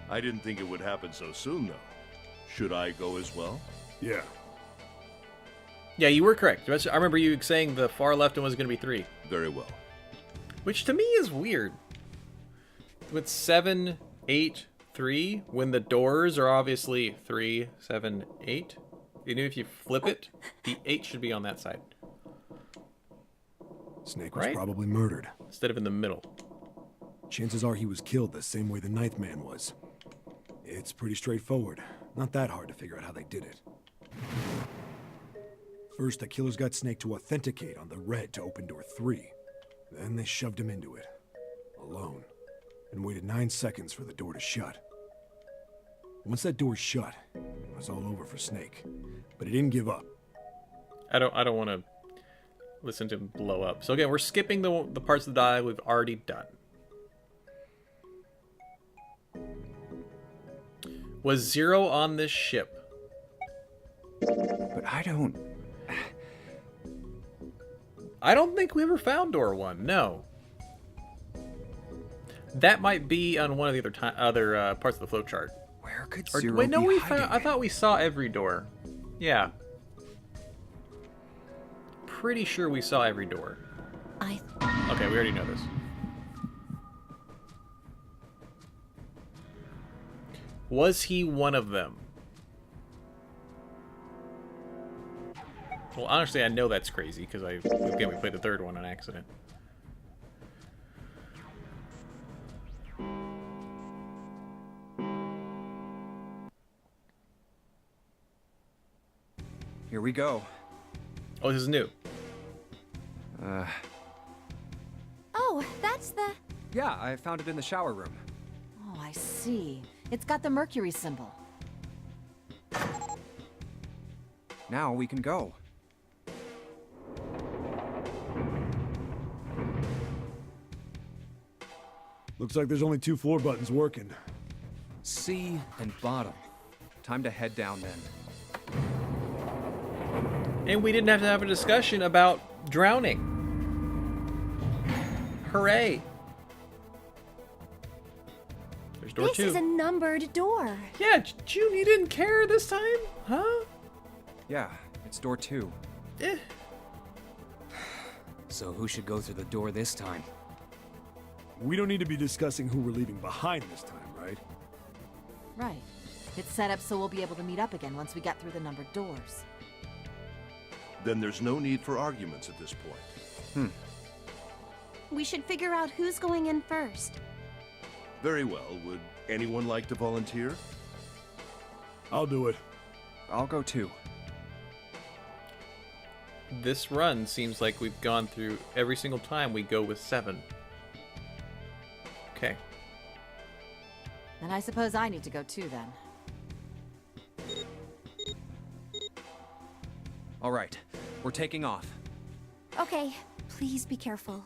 I didn't think it would happen so soon, though. Should I go as well? Yeah. Yeah, you were correct. I remember you saying the far left one was going to be 3. Very well. Which Which to me is weird. With 7, 8, 3, when the doors are obviously 3, 7, 8. Even if you flip it, the 8 should be on that side. Snake was Right? probably murdered. Instead of in the middle. Chances are he was killed the same way the ninth man was. It's pretty straightforward. Not that hard to figure out how they did it. First, the killers got Snake to authenticate on the red to open door 3. Then they shoved him into it. Alone. And waited 9 seconds for the door to shut. Once that door shut, it was all over for Snake. But he didn't give up. I don't want to listen to him blow up. So again, we're skipping the parts of the dialogue we've already done. Was Zero on this ship? But I don't... I don't think we ever found door 1. No. That might be on one of the other parts of the flowchart. Where could Or Zero wait, no, be we hiding? found. I thought we saw every door. Yeah. Pretty sure we saw every door. Okay, we already know this. Was he one of them? Well, honestly, I know that's crazy because we played the third one on accident. Here we go. Oh, this is new. Oh, that's the... Yeah, I found it in the shower room. Oh, I see. It's got the Mercury symbol. Now we can go. Looks like there's only 2 floor buttons working. C and bottom. Time to head down then. And we didn't have to have a discussion about drowning. Hooray! There's door 2. This is a numbered door. Yeah, June, you didn't care this time? Huh? Yeah, it's door 2. Eh. So who should go through the door this time? We don't need to be discussing who we're leaving behind this time, right? Right. It's set up so we'll be able to meet up again once we get through the numbered doors. Then there's no need for arguments at this point. We should figure out who's going in first. Very well. Would anyone like to volunteer? I'll do it. I'll go too. This run seems like we've gone through every single time we go with 7. Okay. Then I suppose I need to go too then. All right, we're taking off. Okay, please be careful.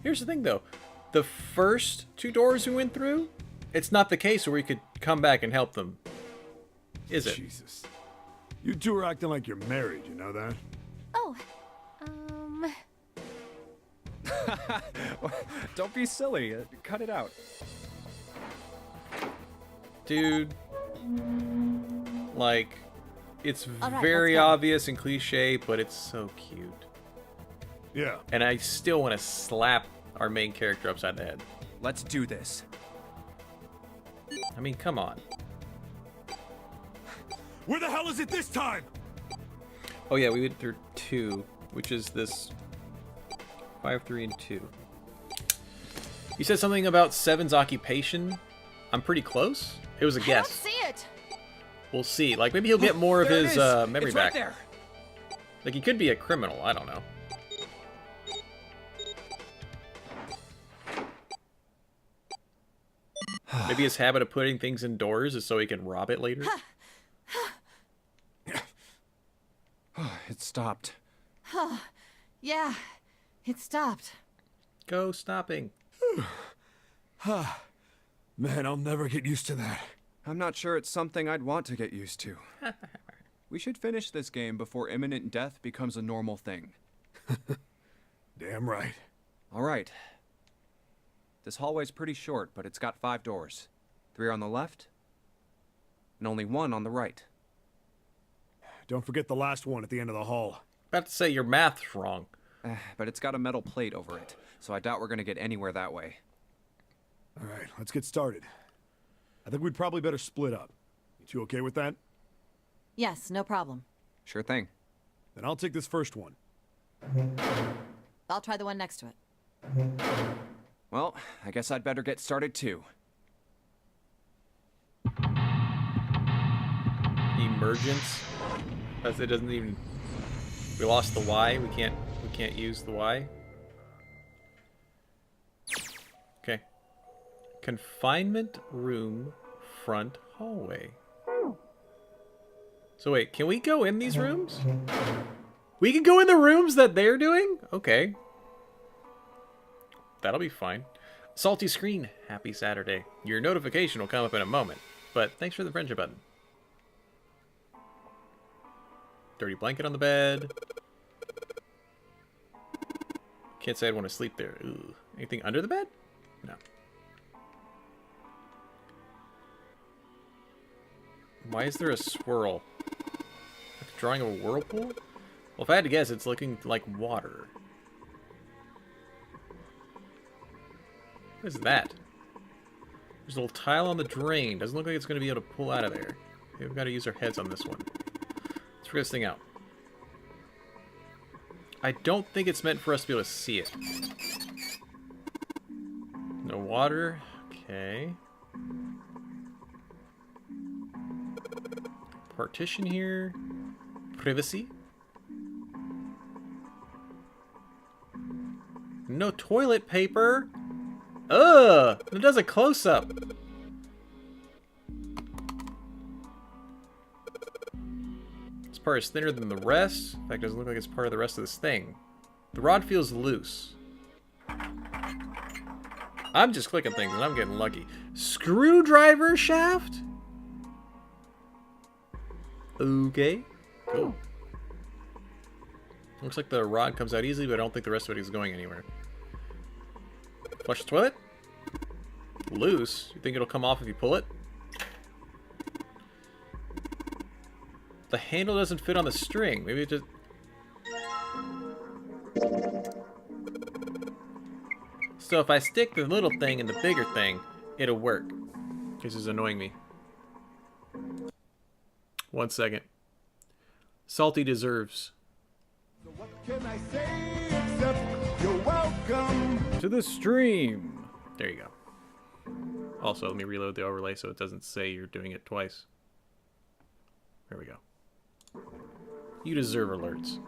Here's the thing, though. The first 2 doors we went through, it's not the case where we could come back and help them. Is it? Jesus. You two are acting like you're married, you know that? Oh, Don't be silly. Cut it out. Dude. Like, it's All right, very let's go. obvious and cliche, but it's so cute. Yeah. And I still want to slap our main character upside the head. Let's do this. I mean, come on. Where the hell is it this time? Oh yeah, we went through 2, which is this 5, 3, and 2. You said something about 7's occupation. I'm pretty close. It was a I don't guess. see it. We'll see. Like, maybe he'll get more of There it his is. memory It's back. right there. Like, he could be a criminal. I don't know. Maybe his habit of putting things indoors is so he can rob it later. It stopped. Yeah, it stopped. Go stopping. Man, I'll never get used to that. I'm not sure it's something I'd want to get used to. We should finish this game before imminent death becomes a normal thing. Damn right. All right. This hallway's pretty short, but it's got 5 doors. 3 on the left, and only 1 on the right. Don't forget the last one at the end of the hall. About to say your math's wrong. But it's got a metal plate over it, so I doubt we're gonna get anywhere that way. All right, let's get started. I think we'd probably better split up. You two okay with that? Yes, no problem. Sure thing. Then I'll take this first one. I'll try the one next to it. Well, I guess I'd better get started too. Emergence. It doesn't even. We lost the Y. We can't use the Y. Okay. Confinement room, front hallway. So wait, can we go in these rooms? We can go in the rooms that they're doing? Okay. That'll be fine. Salty screen, happy Saturday. Your notification will come up in a moment, but thanks for the friendship button. Dirty blanket on the bed. Can't say I'd want to sleep there. Ooh. Anything under the bed? No. Why is there a swirl? Like drawing a whirlpool? Well, if I had to guess, it's looking like water. What is that? There's a little tile on the drain. Doesn't look like it's going to be able to pull out of there. Okay, we've got to use our heads on this one. Let's figure this thing out. I don't think it's meant for us to be able to see it. No water. Okay. Partition here. Privacy. No toilet paper. Ugh! It does a close-up. This part is thinner than the rest. In fact, it doesn't look like it's part of the rest of this thing. The rod feels loose. I'm just clicking things and I'm getting lucky. Screwdriver shaft? Okay. Cool. Looks like the rod comes out easily, but I don't think the rest of it is going anywhere. Flush the toilet? Loose? You think it'll come off if you pull it? The handle doesn't fit on the string. Maybe it just... So if I stick the little thing in the bigger thing, it'll work. This is annoying me. 1 second. Salty deserves. So what can I say except you're welcome To the stream. There you go. Also, let me reload the overlay so it doesn't say you're doing it twice. There we go. You deserve alerts.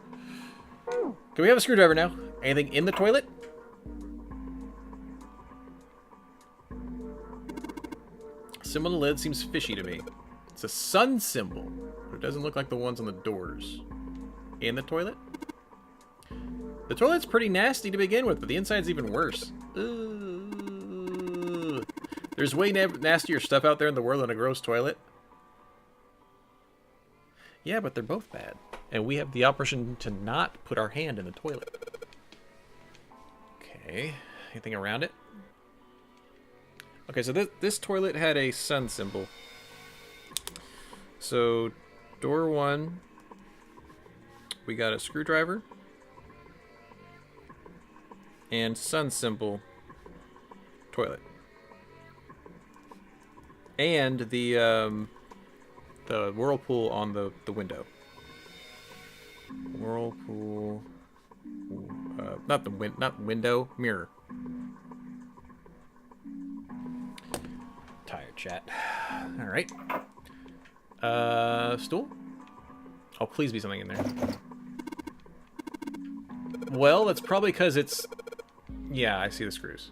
Can we have a screwdriver now? Anything in the toilet? Symbol on the lid seems fishy to me. It's a sun symbol, but it doesn't look like the ones on the doors. In the toilet? The toilet's pretty nasty to begin with, but the inside's even worse. Ugh. There's way nastier stuff out there in the world than a gross toilet. Yeah, but they're both bad. And we have the option to not put our hand in the toilet. Okay. Anything around it? Okay, so this toilet had a sun symbol. So, door 1, we got a screwdriver. And sun symbol, toilet. And the whirlpool on the window. Whirlpool, not window, mirror. Tired chat. All right. Stool? Oh, please be something in there. Well, that's probably because it's... Yeah, I see the screws.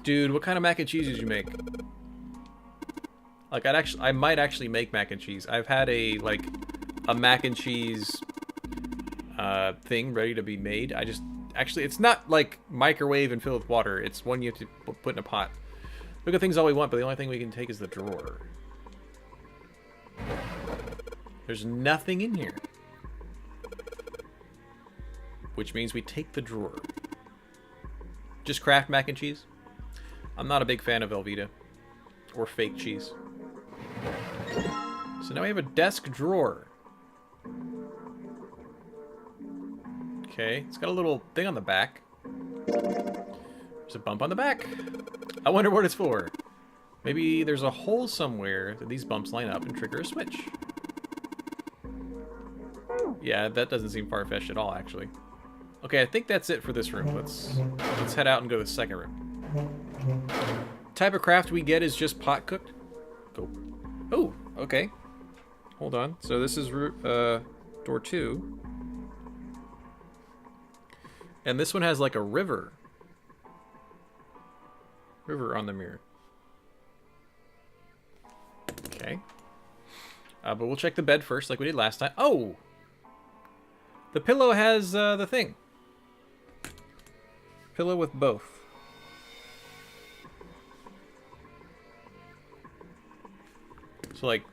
Dude, what kind of mac and cheese did you make? Like, I might actually make mac and cheese. I've had a mac and cheese thing ready to be made. Actually, it's not like microwave and fill with water. It's one you have to put in a pot. Look at things all we want, but the only thing we can take is the drawer. There's nothing in here. Which means we take the drawer. Just Kraft mac and cheese. I'm not a big fan of Velveeta or fake cheese. So now we have a desk drawer. Okay, it's got a little thing on the back. There's a bump on the back. I wonder what it's for. Maybe there's a hole somewhere that these bumps line up and trigger a switch. Yeah, that doesn't seem far-fetched at all, actually. Okay, I think that's it for this room. Let's head out and go to the second room. Type of craft we get is just pot cooked. Go. Oh, okay. Hold on. So this is door 2. And this one has like a river. River on the mirror. Okay. But we'll check the bed first like we did last time. Oh! The pillow has the thing. Pillow with both. So like,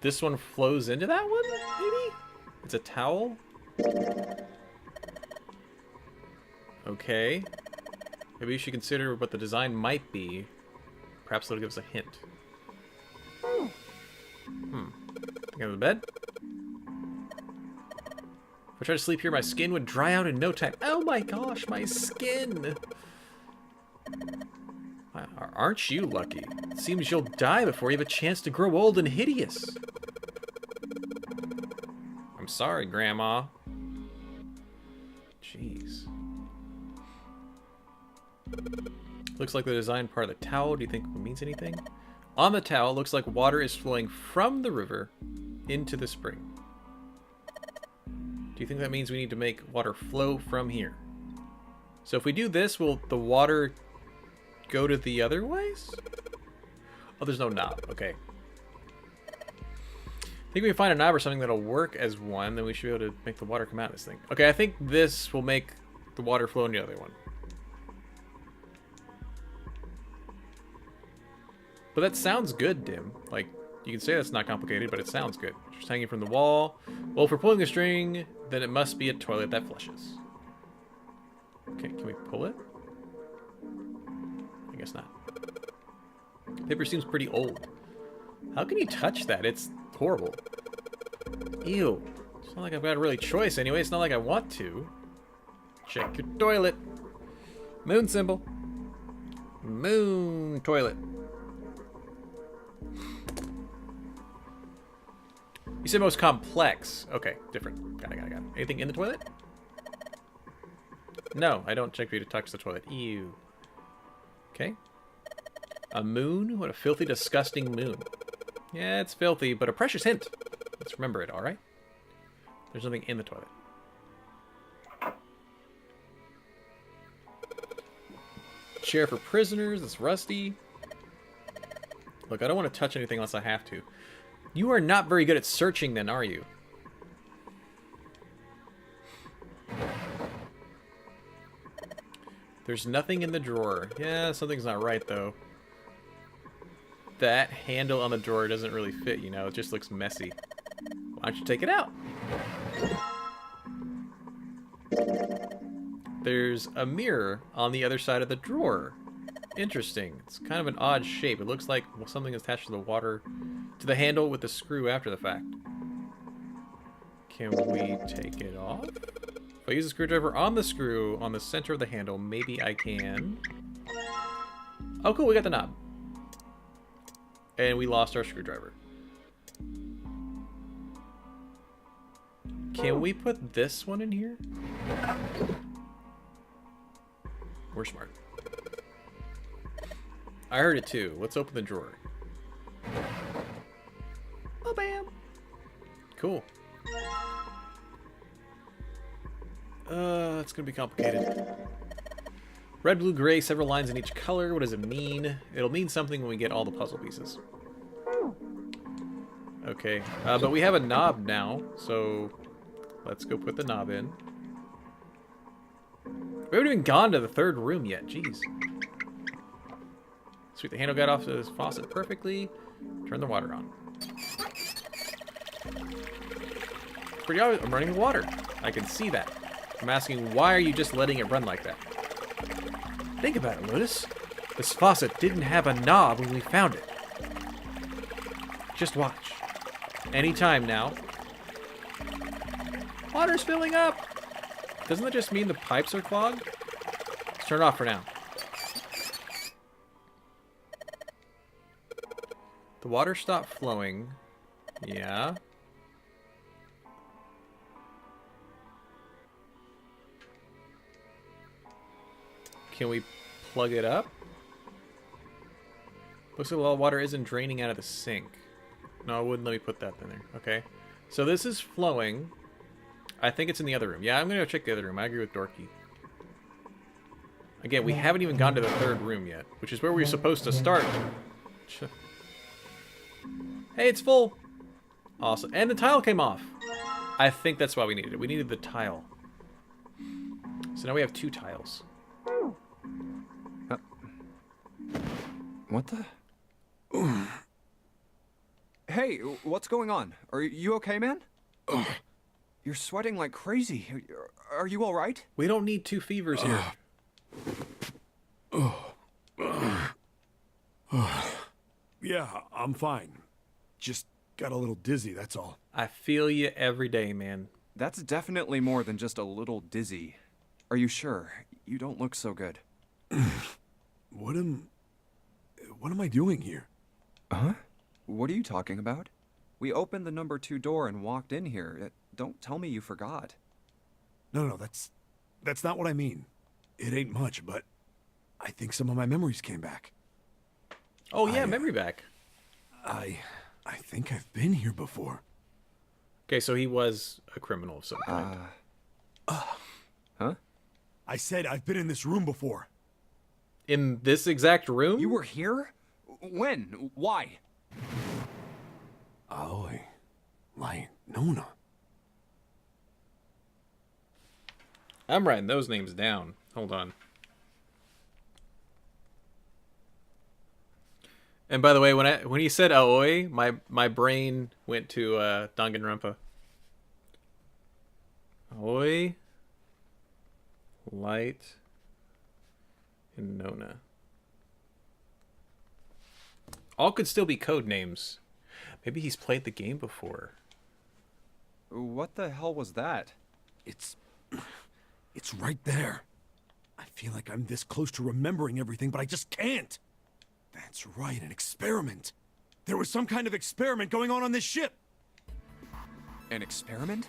this one flows into that one, maybe? It's a towel? Okay. Maybe you should consider what the design might be. Perhaps it'll give us a hint. Go to the bed. If I try to sleep here, my skin would dry out in no time. Oh my gosh, my skin! Aren't you lucky? It seems you'll die before you have a chance to grow old and hideous. I'm sorry, Grandma. Jeez. Looks like the design part of the towel. Do you think it means anything? On the towel, it looks like water is flowing from the river into the spring. Do you think that means we need to make water flow from here? So if we do this, will the water go to the other ways? Oh, there's no knob. Okay. I think we can find a knob or something that'll work as one, then we should be able to make the water come out of this thing. Okay, I think this will make the water flow in the other one. But that sounds good, Dim. Like, you can say that's not complicated, but it sounds good. Just hanging from the wall. Well, if we're pulling the string, then it must be a toilet that flushes. Okay, can we pull it? I guess not. Paper seems pretty old. How can you touch that? It's horrible. Ew. It's not like I've got a really choice anyway. It's not like I want to. Check your toilet. Moon symbol. Moon toilet. You said most complex. Okay, different. Got it. Anything in the toilet? No, I don't check for you to touch the toilet. Ew. Okay. A moon? What a filthy, disgusting moon. Yeah, it's filthy, but a precious hint. Let's remember it, alright? There's nothing in the toilet. Chair for prisoners. It's rusty. Look, I don't want to touch anything unless I have to. You are not very good at searching then, are you? There's nothing in the drawer. Yeah, something's not right, though. That handle on the drawer doesn't really fit, you know? It just looks messy. Why don't you take it out? There's a mirror on the other side of the drawer. Interesting. It's kind of an odd shape. It looks like something is attached to the water, to the handle with the screw after the fact. Can we take it off? If I use a screwdriver on the screw on the center of the handle, maybe I can. Oh, cool. We got the knob. And we lost our screwdriver. Can we put this one in here? We're smart. I heard it too. Let's open the drawer. Oh, bam. Cool. It's gonna be complicated. Red, blue, gray, several lines in each color. What does it mean? It'll mean something when we get all the puzzle pieces. Okay, but we have a knob now, so let's go put the knob in. We haven't even gone to the third room yet. Jeez. Sweet, the handle got off the faucet perfectly. Turn the water on. Pretty obvious. I'm running the water. I can see that. I'm asking, why are you just letting it run like that? Think about it, Lotus. This faucet didn't have a knob when we found it. Just watch. Anytime now. Water's filling up! Doesn't that just mean the pipes are clogged? Let's turn it off for now. The water stopped flowing. Yeah. Can we plug it up? Looks like a lot of water isn't draining out of the sink. No, it wouldn't let me put that in there. Okay. So this is flowing. I think it's in the other room. Yeah, I'm going to go check the other room. I agree with Dorky. Again, we haven't even gone to the third room yet, which is where we're supposed to start. Hey, it's full. Awesome. And the tile came off. I think that's why we needed it. We needed the tile. So now we have 2 tiles. What the? Hey, what's going on? Are you okay, man? You're sweating like crazy. Are you all right? We don't need 2 fevers here. Yeah, I'm fine. Just got a little dizzy, that's all. I feel you every day, man. That's definitely more than just a little dizzy. Are you sure? You don't look so good. What am I doing here? Huh? What are you talking about? We opened the number 2 door and walked in here. Don't tell me you forgot. No, that's not what I mean. It ain't much, but I think some of my memories came back. Oh yeah, memory back. I think I've been here before. Okay, so he was a criminal of some kind. Huh? I said I've been in this room before. In this exact room? You were here? When? Why? Aoi. Light. Nona. I'm writing those names down. Hold on. And by the way, when he said Aoi, my brain went to Danganronpa. Aoi, Light, and Nona. All could still be code names. Maybe he's played the game before. What the hell was that? It's right there. I feel like I'm this close to remembering everything, but I just can't. That's right, an experiment. There was some kind of experiment going on this ship. An experiment?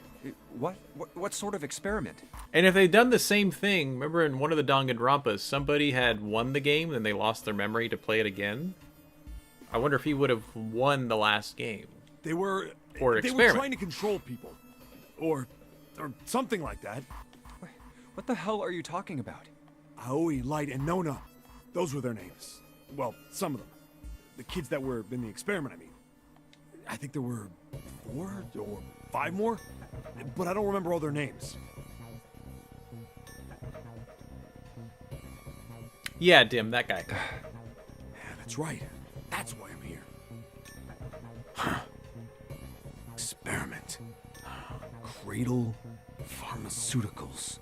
What sort of experiment? And if they'd done the same thing, remember in one of the Danganronpas, somebody had won the game and they lost their memory to play it again? I wonder if he would have won the last game. They were experiment. trying to control people. Or something like that. What the hell are you talking about? Aoi, Light, and Nona. Those were their names. Well, some of them. The kids that were in the experiment, I mean. I think there were 4 or 5 more, but I don't remember all their names. Yeah, Dim, that guy. Yeah, that's right. That's why I'm here. Huh. Experiment. Cradle Pharmaceuticals.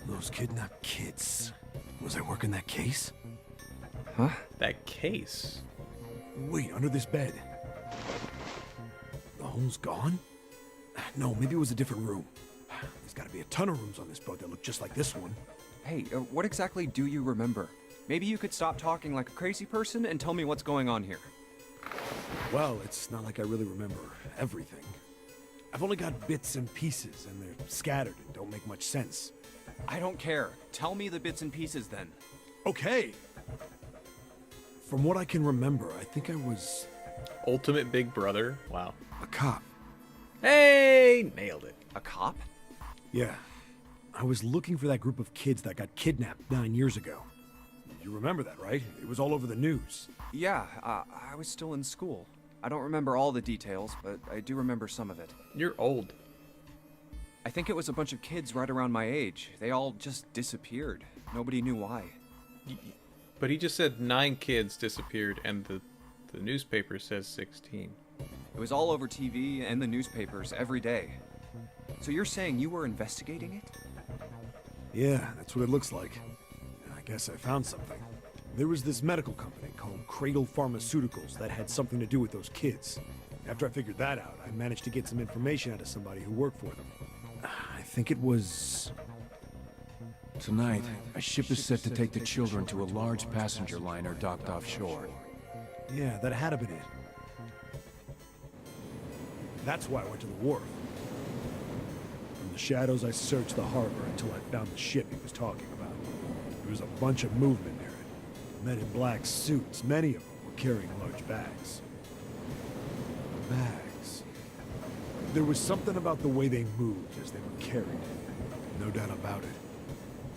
Those kidnapped kids. Was I working that case? Huh? That case? Wait, under this bed. The hole's gone? No, maybe it was a different room. There's gotta be a ton of rooms on this boat that look just like this one. Hey, what exactly do you remember? Maybe you could stop talking like a crazy person and tell me what's going on here. Well, it's not like I really remember everything. I've only got bits and pieces, and they're scattered and don't make much sense. I don't care. Tell me the bits and pieces then. Okay. From what I can remember, I think I was Ultimate Big Brother? Wow. a cop. Hey! Nailed it. A cop? Yeah. I was looking for that group of kids that got kidnapped 9 years ago. You remember that, right? It was all over the news. Yeah, I was still in school. I don't remember all the details, but I do remember some of it. You're old. I think it was a bunch of kids right around my age. They all just disappeared. Nobody knew why. But he just said 9 kids disappeared, and the newspaper says 16. It was all over TV and the newspapers every day. So you're saying you were investigating it? Yeah, that's what it looks like. I Guess I found something. There was this medical company called Cradle Pharmaceuticals that had something to do with those kids. After I figured that out, I managed to get some information out of somebody who worked for them. I think it was... Tonight, a ship is set to take the children to a large passenger liner docked offshore. Yeah, that had to been it. That's why I went to the wharf. From the shadows, I searched the harbor until I found the ship he was talking about. There was a bunch of movement near it. Men in black suits, many of them were carrying large bags. Bags. There was something about the way they moved as they were carried. No doubt about it.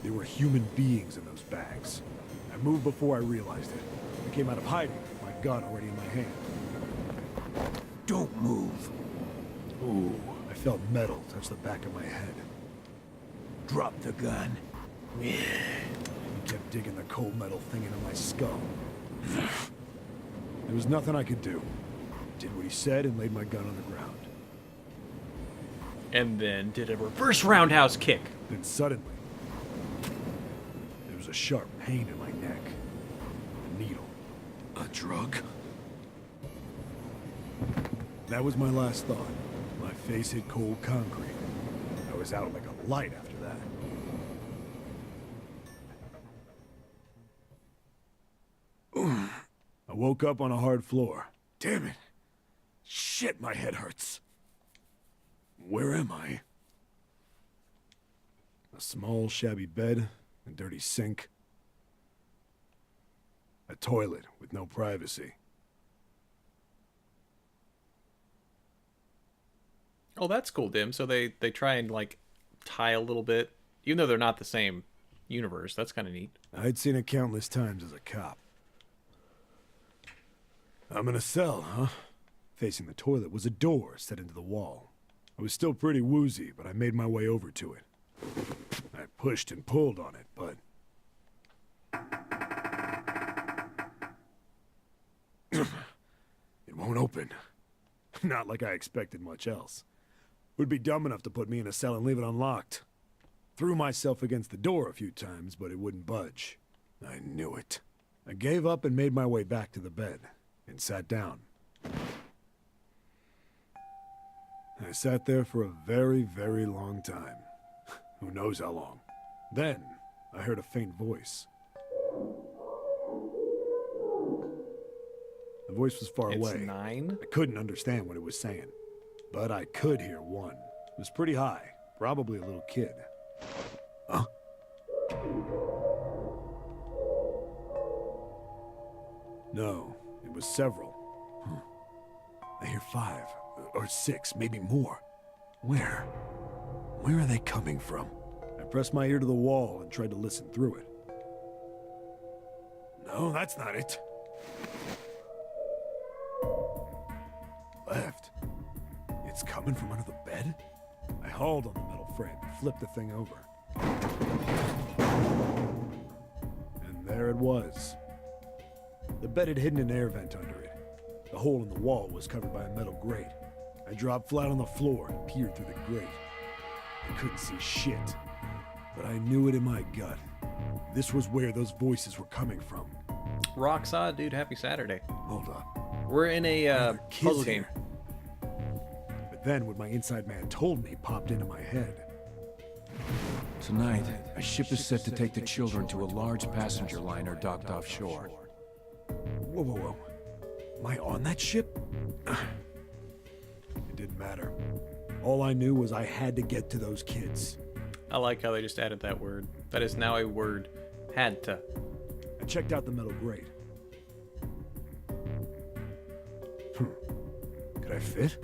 There were human beings in those bags. I moved before I realized it. I came out of hiding with my gun already in my hand. Don't move. Ooh, I felt metal touch the back of my head. Drop the gun. He kept digging the cold metal thing into my skull. There was nothing I could do. Did what he said and laid my gun on the ground. And then did a reverse roundhouse kick. Then suddenly, there was a sharp pain in my neck. A needle. A drug? That was my last thought. My face hit cold concrete. I was out like a light after that. I woke up on a hard floor. Damn it. Shit, my head hurts. Where am I? A small, shabby bed, a dirty sink. A toilet with no privacy. Oh, that's cool, Dim. So they try and, like, tie a little bit. Even though they're not the same universe. That's kind of neat. I'd seen it countless times as a cop. I'm in a cell, huh? Facing the toilet was a door set into the wall. I was still pretty woozy, but I made my way over to it. I pushed and pulled on it, but... it won't open. Not like I expected much else. Would be dumb enough to put me in a cell and leave it unlocked. Threw myself against the door a few times, but it wouldn't budge. I knew it. I gave up and made my way back to the bed, and sat down. I sat there for a very, very long time. Who knows how long. Then, I heard a faint voice. The voice was far It's away. 9? I couldn't understand what it was saying. But I could hear one. It was pretty high. Probably a little kid. Huh? No, it was several. I hear 5, or 6, maybe more. Where? Where are they coming from? I pressed my ear to the wall and tried to listen through it. No, that's not it. Left. It's coming from under the bed? I hauled on the metal frame and flipped the thing over. And there it was. The bed had hidden an air vent under it. The hole in the wall was covered by a metal grate. I dropped flat on the floor and peered through the grate. I couldn't see shit, but I knew it in my gut. This was where those voices were coming from. Rock solid, dude. Happy Saturday. Hold up. We're in a Kids puzzle game. here. But then what my inside man told me popped into my head. Tonight, a ship is set to take the children to a large passenger liner docked offshore. Whoa, whoa, whoa. Am I on that ship? It didn't matter. All I knew was I had to get to those kids. I like how they just added that word. That is now a word. Had to. I checked out the metal grate. Could I fit?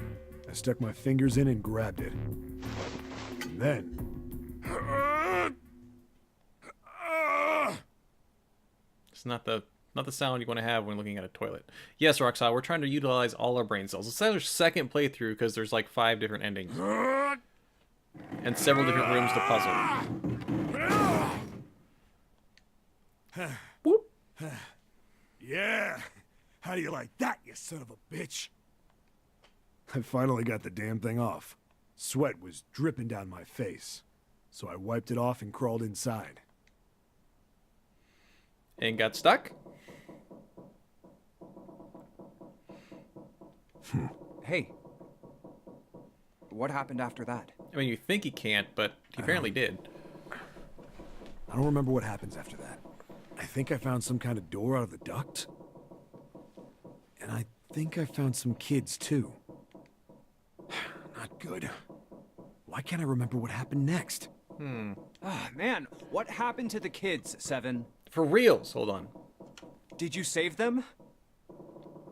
I stuck my fingers in and grabbed it. And then... It's not the sound you want to have when looking at a toilet. Yes, Roxana, we're trying to utilize all our brain cells. It's our second playthrough because there's like 5 different endings. And several different rooms to puzzle. Whoop. Yeah! How do you like that, you son of a bitch? I finally got the damn thing off. Sweat was dripping down my face, so I wiped it off and crawled inside. and got stuck. Hey. What happened after that? I mean, you think he can't, but he apparently did. I don't remember what happens after that. I think I found some kind of door out of the duct. And I think I found some kids, too. Not good. Why can't I remember what happened next? Ah, man, what happened to the kids, Seven? For reals, hold on. Did you save them?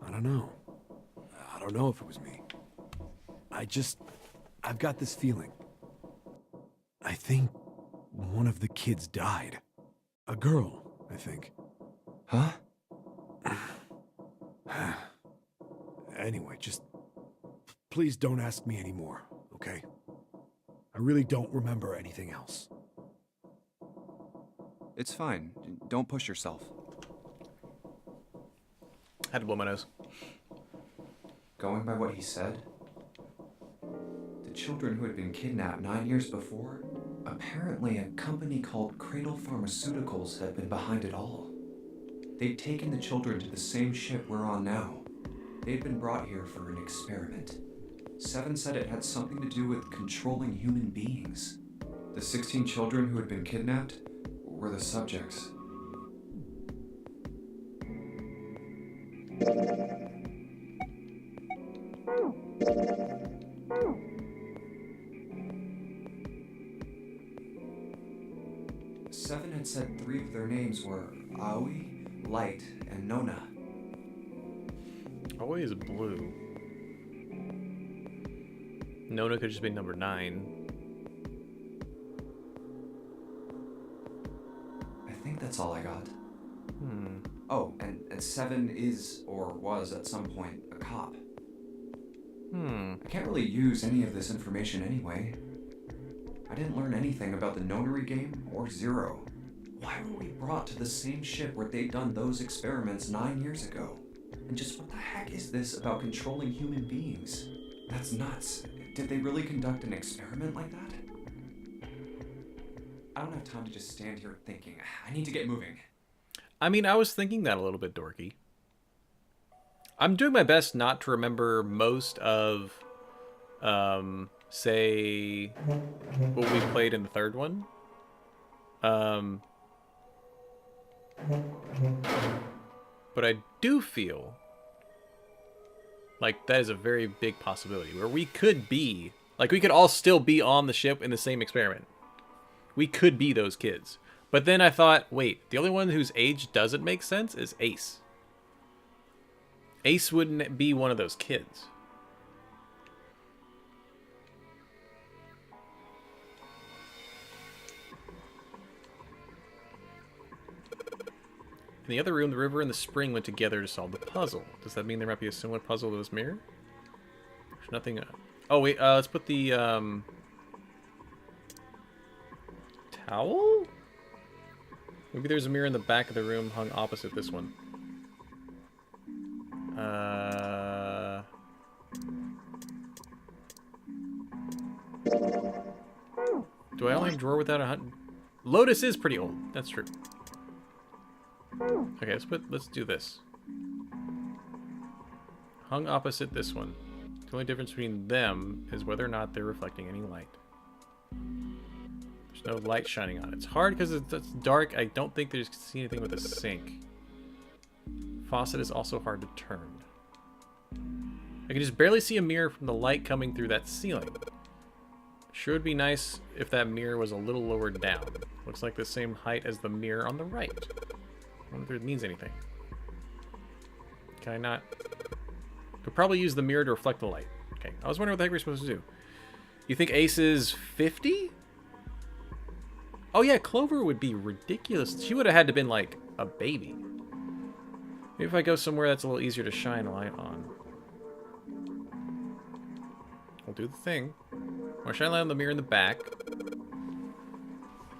I don't know. I don't know if it was me. I've got this feeling. I think one of the kids died. A girl, I think. Huh? Anyway, just please don't ask me anymore, okay? I really don't remember anything else. It's fine. Don't push yourself. Had to blow my nose. Going by what he said, the children who had been kidnapped 9 years before, apparently a company called Cradle Pharmaceuticals had been behind it all. They'd taken the children to the same ship we're on now. They'd been brought here for an experiment. Seven said it had something to do with controlling human beings. The 16 children who had been kidnapped were the subjects. Seven had said 3 of their names were Aoi, Light, and Nona. Always blue. Nona could just be number 9. I think that's all I got. Oh, and Seven is, or was at some point, a cop. I can't really use any of this information anyway. I didn't learn anything about the Nonary game or Zero. Why were we brought to the same ship where they'd done those experiments 9 years ago? And just what the heck is this about controlling human beings? That's nuts. Did they really conduct an experiment like that? I don't have time to just stand here thinking. I need to get moving. I mean, I was thinking that a little bit dorky. I'm doing my best not to remember most of, say, what we played in the third one. But I do feel like that is a very big possibility where we could be, like, we could all still be on the ship in the same experiment. We could be those kids. But then I thought, wait, the only one whose age doesn't make sense is Ace. Ace wouldn't be one of those kids. In the other room, the river and the spring went together to solve the puzzle. Does that mean there might be a similar puzzle to this mirror? There's nothing... Oh, wait, let's put the, towel? Maybe there's a mirror in the back of the room hung opposite this one. Do I only have a drawer without a hunt? Lotus is pretty old. That's true. Okay, let's do this. Hung opposite this one. The only difference between them is whether or not they're reflecting any light. There's no light shining on it. It's hard because it's dark. I don't think there's see anything with a sink. Faucet is also hard to turn. I can just barely see a mirror from the light coming through that ceiling. Sure would be nice if that mirror was a little lower down. Looks like the same height as the mirror on the right. I wonder if it means anything. Can I not? Could probably use the mirror to reflect the light. Okay, I was wondering what the heck we're supposed to do. You think Ace is 50? Oh yeah, Clover would be ridiculous. She would have had to been like a baby. Maybe if I go somewhere that's a little easier to shine a light on. We'll do the thing. I'll shine a light on the mirror in the back.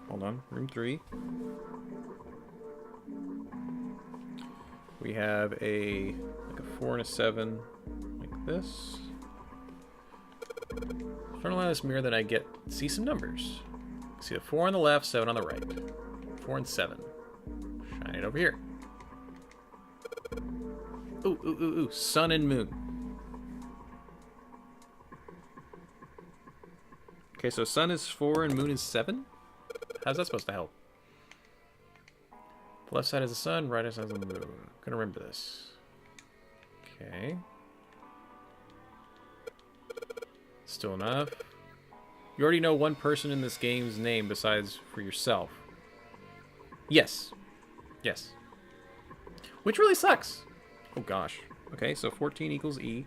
Hold on, room 3. We have like a 4 and a 7, like this. Turn on this mirror, then I see some numbers. See a 4 on the left, 7 on the right. 4 and 7. Shine find it over here. Ooh, ooh, ooh, ooh. Sun and moon. Okay, so sun is 4 and moon is 7? How's that supposed to help? The left side is the sun, right side is the moon. I'm gonna remember this. Okay. Still enough. You already know one person in this game's name besides for yourself. Yes. Yes. Which really sucks. Oh gosh. Okay, so 14 equals E.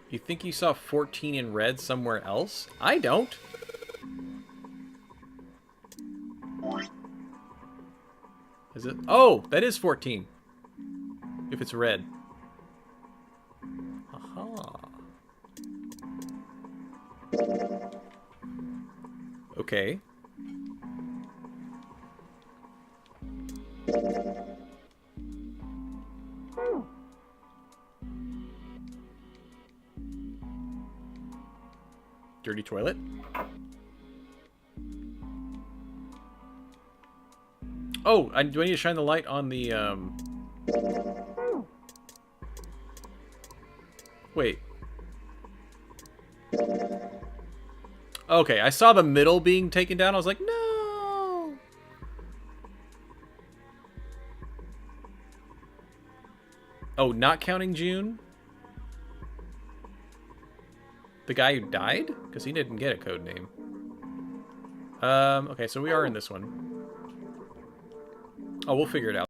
You think you saw 14 in red somewhere else? I don't. Is it? Oh, that is 14. If it's red. Aha. Okay. Dirty toilet. Oh, do I need to shine the light on the, Wait. Okay, I saw the middle being taken down. I was like, no! Oh, not counting June? The guy who died? Because he didn't get a code name. Okay, so we are in this one. Oh, we'll figure it out.